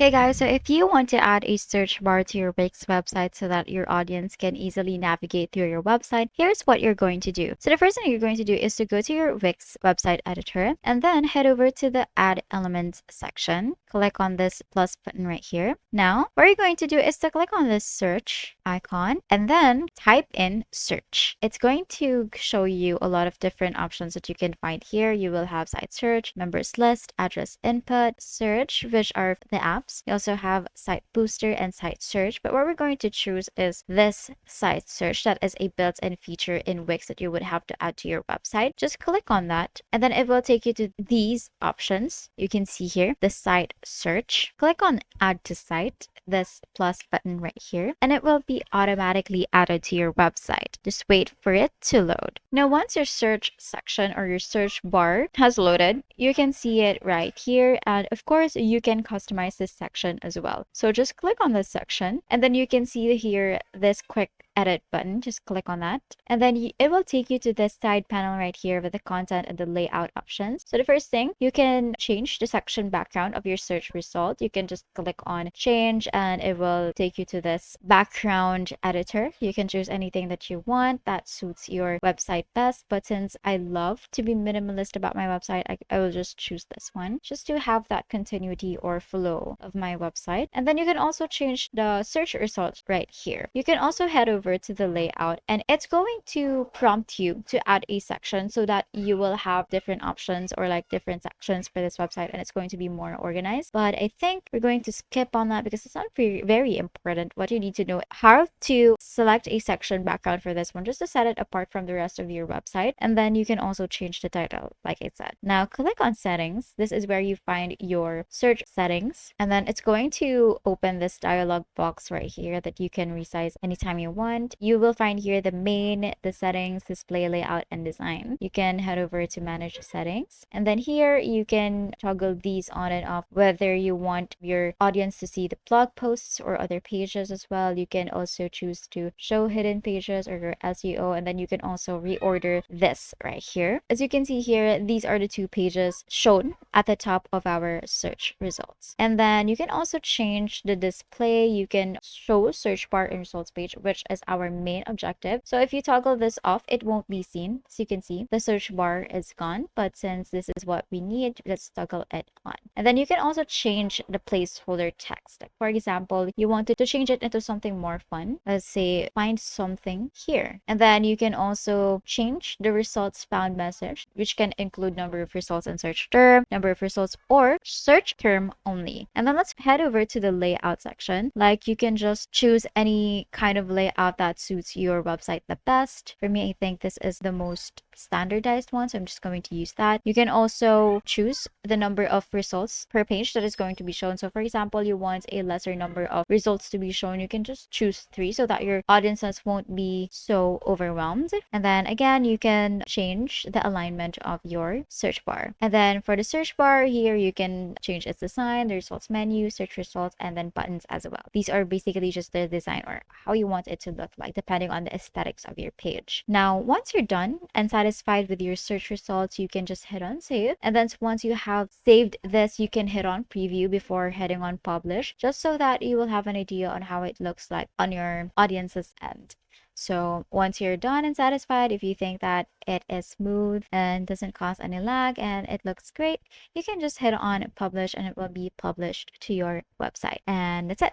Hey guys, so if you want to add a search bar to your Wix website so that your audience can easily navigate through your website, here's what you're going to do. So the first thing you're going to do is to go to your Wix website editor and then head over to the Add Elements section. Click on this plus button right here. Now, what you're going to do is to click on this search icon and then type in search. It's going to show you a lot of different options that you can find here. You will have site search, members list, address input, search, which are the apps. You also have site booster and site search, but what we're going to choose is this site search that is a built-in feature in Wix that you would have to add to your website. Just click on that and then it will take you to these options. You can see here the site search. Click on add to site, this plus button right here, and it will be automatically added to your website. Just wait for it to load. Now, once your search section or your search bar has loaded, you can see it right here. And of course, you can customize this section as well. So just click on this section and then you can see here this quick edit button. Just click on that and then it will take you to this side panel right here with the content and the layout options. So the first thing, you can change the section background of your search result. You can just click on change and it will take you to this background editor. You can choose anything that you want that suits your website best, but since I love to be minimalist about my website, I will just choose this one just to have that continuity or flow of my website. And then you can also change the search results right here. You can also head over to the layout and it's going to prompt you to add a section so that you will have different options or like different sections for this website and it's going to be more organized. But I think we're going to skip on that because it's not very important. What you need to know how to select a section background for this one just to set it apart from the rest of your website. And then you can also change the title like I said. Now click on settings. This is where you find your search settings and then it's going to open this dialog box right here that you can resize anytime you want. You will find here the main, the settings, display layout, and design. You can head over to manage settings and then here you can toggle these on and off whether you want your audience to see the blog posts or other pages as well. You can also choose to show hidden pages or your SEO and then you can also reorder this right here. As you can see here, these are the two pages shown at the top of our search results. And then you can also change the display. You can show search bar and results page, which is our main objective. So if you toggle this off, it won't be seen. As you can see, the search bar is gone, but since this is what we need, let's toggle it on. And then you can also change the placeholder text. For example, you wanted to change it into something more fun. Let's say find something here. And then you can also change the results found message, which can include number of results and search term, number of results, or search term only. And then let's head over to the layout section. Like you can just choose any kind of layout that suits your website the best. For me, I think this is the most standardized one, so I'm just going to use that. You can also choose the number of results per page that is going to be shown. So for example, you want a lesser number of results to be shown, you can just choose 3 so that your audiences won't be so overwhelmed. And then again, you can change the alignment of your search bar. And then for the search bar here, you can change its design, the results menu, search results, and then buttons as well. These are basically just the design or how you want it to look like depending on the aesthetics of your page. Now, once you're done and satisfied with your search results, you can just hit on save. And then once you have saved this, you can hit on preview before heading on publish, just so that you will have an idea on how it looks like on your audience's end. So once you're done and satisfied, if you think that it is smooth and doesn't cause any lag and it looks great, you can just hit on publish and it will be published to your website. And that's it.